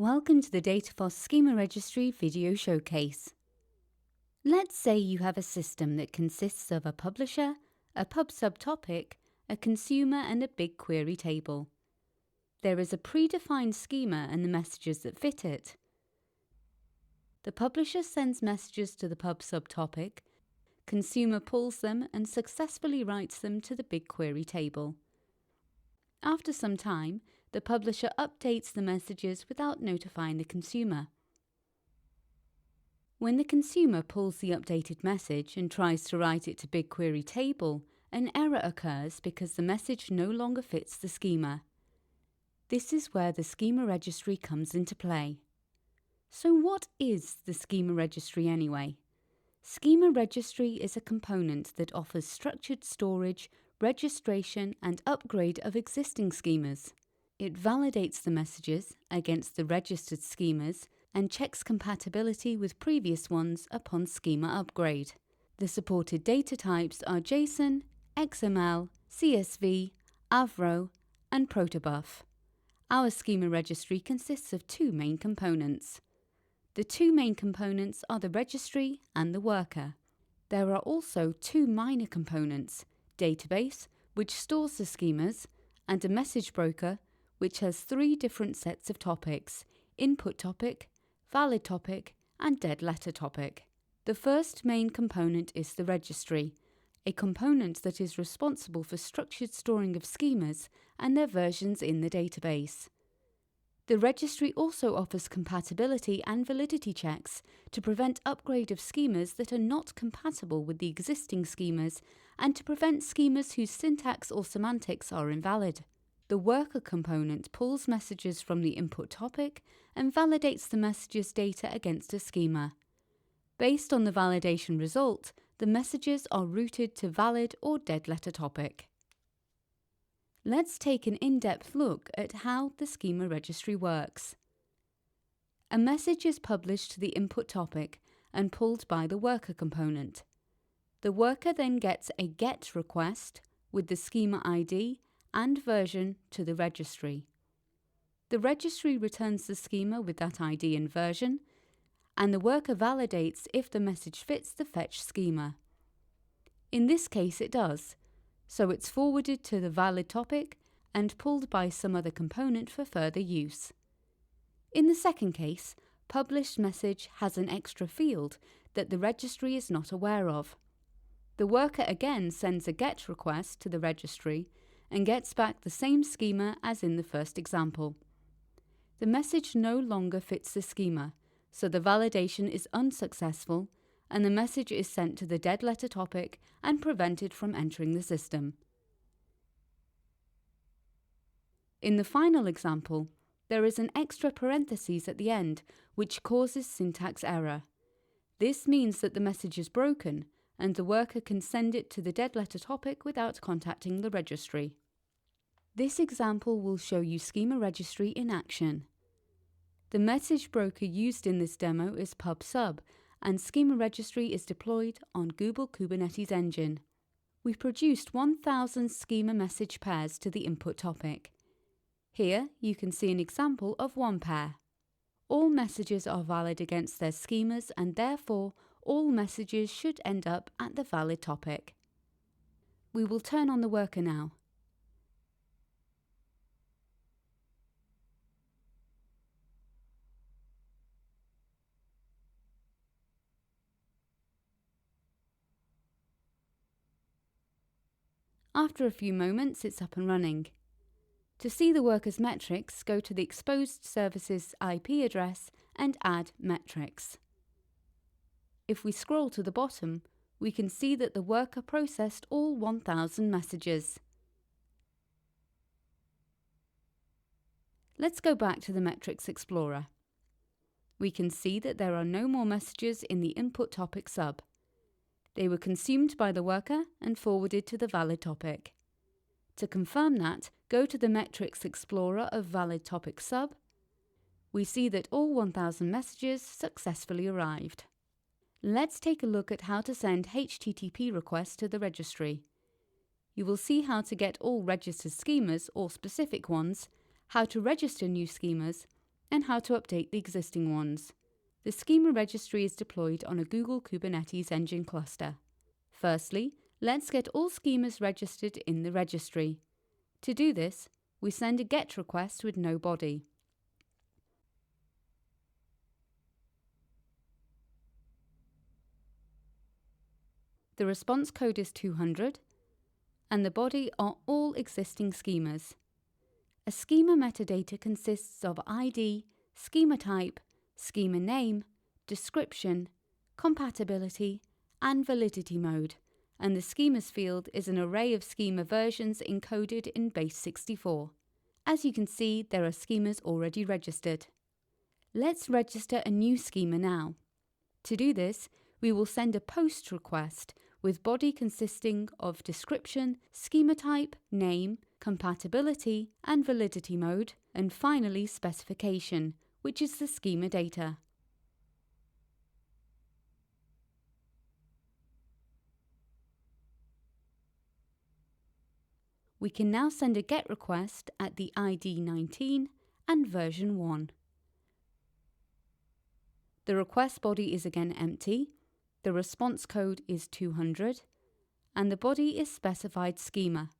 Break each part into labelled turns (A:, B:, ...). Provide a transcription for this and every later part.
A: Welcome to the Datafos Schema Registry video showcase. Let's say you have a system that consists of a publisher, a pub subtopic, a consumer and a BigQuery table. There is a predefined schema and the messages that fit it. The publisher sends messages to the pub subtopic, consumer pulls them and successfully writes them to the BigQuery table. After some time, the publisher updates the messages without notifying the consumer. When the consumer pulls the updated message and tries to write it to BigQuery table, an error occurs because the message no longer fits the schema. This is where the Schema Registry comes into play. So what is the Schema Registry anyway? Schema Registry is a component that offers structured storage, registration and upgrade of existing schemas. It validates the messages against the registered schemas and checks compatibility with previous ones upon schema upgrade. The supported data types are JSON, XML, CSV, Avro, and Protobuf. Our Schema Registry consists of two main components. The two main components are the registry and the worker. There are also two minor components, database, which stores the schemas, and a message broker, which has three different sets of topics: input topic, valid topic, and dead letter topic. The first main component is the registry, a component that is responsible for structured storing of schemas and their versions in the database. The registry also offers compatibility and validity checks to prevent upgrade of schemas that are not compatible with the existing schemas and to prevent schemas whose syntax or semantics are invalid. The worker component pulls messages from the input topic and validates the message's data against a schema. Based on the validation result, the messages are routed to valid or dead letter topic. Let's take an in-depth look at how the Schema Registry works. A message is published to the input topic and pulled by the worker component. The worker then gets a GET request with the schema ID and version to the registry. The registry returns the schema with that ID and version, and the worker validates if the message fits the fetch schema. In this case it does, so it's forwarded to the valid topic and pulled by some other component for further use. In the second case, published message has an extra field that the registry is not aware of. The worker again sends a GET request to the registry and gets back the same schema as in the first example. The message no longer fits the schema, so the validation is unsuccessful and the message is sent to the dead letter topic and prevented from entering the system. In the final example, there is an extra parenthesis at the end which causes syntax error. This means that the message is broken and the worker can send it to the dead letter topic without contacting the registry. This example will show you Schema Registry in action. The message broker used in this demo is PubSub, and Schema Registry is deployed on Google Kubernetes Engine. We produced 1000 schema message pairs to the input topic. Here you can see an example of one pair. All messages are valid against their schemas and therefore all messages should end up at the valid topic. We will turn on the worker now. After a few moments, it's up and running. To see the worker's metrics, go to the exposed service's IP address and add metrics. If we scroll to the bottom, we can see that the worker processed all 1000 messages. Let's go back to the Metrics Explorer. We can see that there are no more messages in the input topic sub. They were consumed by the worker and forwarded to the valid topic. To confirm that, go to the Metrics Explorer of Valid Topic Sub. We see that all 1000 messages successfully arrived. Let's take a look at how to send HTTP requests to the registry. You will see how to get all registered schemas or specific ones, how to register new schemas, and how to update the existing ones. The Schema Registry is deployed on a Google Kubernetes Engine cluster. Firstly, let's get all schemas registered in the registry. To do this, we send a GET request with no body. The response code is 200, and the body are all existing schemas. A schema metadata consists of ID, schema type, schema name, description, compatibility, and validity mode, and the schemas field is an array of schema versions encoded in base 64. As you can see, there are schemas already registered. Let's register a new schema now. To do this, we will send a POST request with body consisting of description, schema type, name, compatibility and validity mode, and finally specification, which is the schema data. We can now send a GET request at the ID 19 and version 1. The request body is again empty, the response code is 200, and the body is specified schema.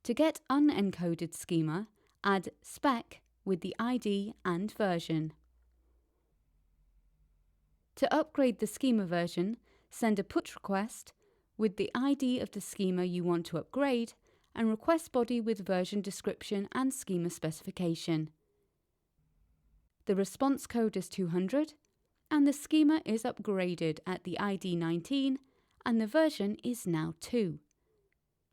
A: To get unencoded schema, add spec with the ID and version. To upgrade the schema version, send a PUT request with the ID of the schema you want to upgrade and request body with version description and schema specification. The response code is 200 and the schema is upgraded at the ID 19 and the version is now 2.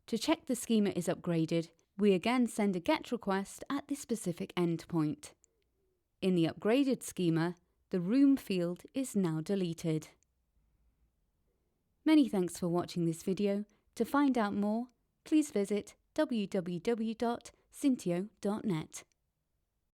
A: To check the schema is upgraded, we again send a GET request at the specific endpoint. In the upgraded schema, the room field is now deleted. Many thanks for watching this video. To find out more, please visit www.syntio.net.